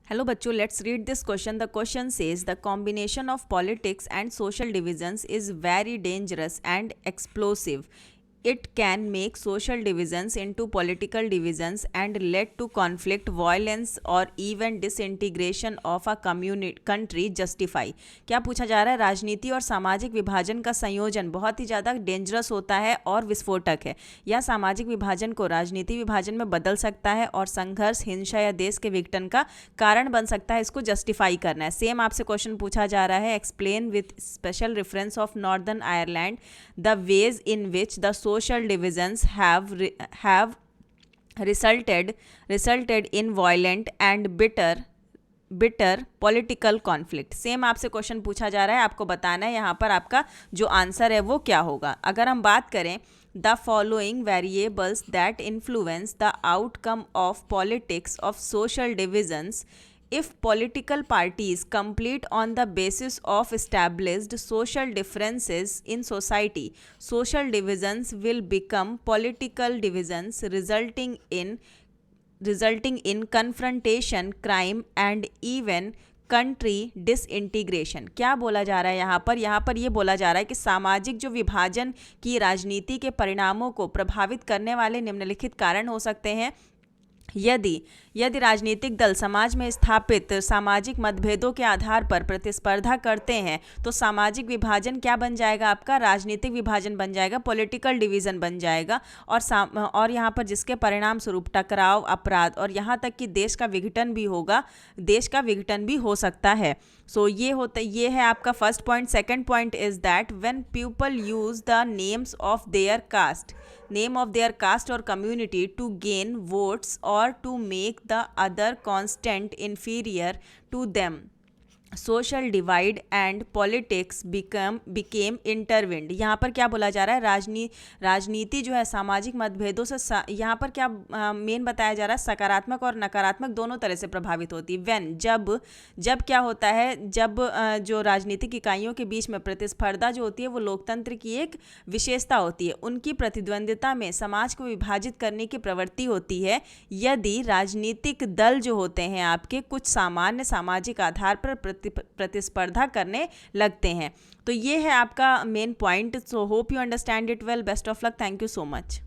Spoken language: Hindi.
हेलो बच्चों, let's read this question. The question says the combination of politics and social divisions is very dangerous and explosive. It can make social divisions into political divisions and lead to conflict, violence or even disintegration of a country justify. क्या पूछा जा रहा है? राजनीति और सामाजिक विभाजन का संयोजन बहुत ही ज़्यादा डेंजरस होता है और विस्फोटक है. यह सामाजिक विभाजन को राजनीति विभाजन में बदल सकता है और संघर्ष, हिंसा या देश के विघटन का कारण बन सकता है. इसको जस्टिफाई करना है. सेम आपसे क्वेश्चन पूछा जा रहा है. Explain with special reference of northern Ireland the ways in which the social divisions have resulted in violent and bitter political conflict. Same आपसे क्वेश्चन पूछा जा रहा है, आपको बताना है यहाँ पर आपका जो आंसर है वो क्या होगा. अगर हम बात करें the following variables that influence the outcome of politics of social divisions. If political parties compete on the basis of established social differences in society, social divisions will become political divisions, resulting in confrontation, crime, and even country disintegration. क्या बोला जा रहा है यहाँ पर ये बोला जा रहा है कि सामाजिक जो विभाजन की राजनीति के परिणामों को प्रभावित करने वाले निम्नलिखित कारण हो सकते हैं. यदि राजनीतिक दल समाज में स्थापित सामाजिक मतभेदों के आधार पर प्रतिस्पर्धा करते हैं तो सामाजिक विभाजन क्या बन जाएगा? आपका राजनीतिक विभाजन बन जाएगा, पॉलिटिकल डिवीजन बन जाएगा. और यहाँ पर जिसके परिणाम स्वरूप टकराव, अपराध और यहाँ तक कि देश का विघटन भी हो सकता है. ये है आपका first point. Second point is that when people use the name of their caste or community to gain votes or to make the other constant inferior to them, social divide and politics became intertwined. यहाँ पर क्या बोला जा रहा है? राजनीति जो है सामाजिक मतभेदों से यहाँ पर क्या मेन बताया जा रहा है? सकारात्मक और नकारात्मक दोनों तरह से प्रभावित होती है. व्हेन जब क्या होता है? जब जो राजनीतिक इकाइयों के बीच में प्रतिस्पर्धा जो होती है वो लोकतंत्र की एक विशेषता होती है. उनकी प्रतिद्वंदिता में समाज को विभाजित करने की प्रवृत्ति होती है. यदि राजनीतिक दल जो होते हैं आपके कुछ सामान्य सामाजिक आधार पर प्रतिस्पर्धा करने लगते हैं. तो ये है आपका main point. So hope you understand it well. Best of luck. Thank you so much.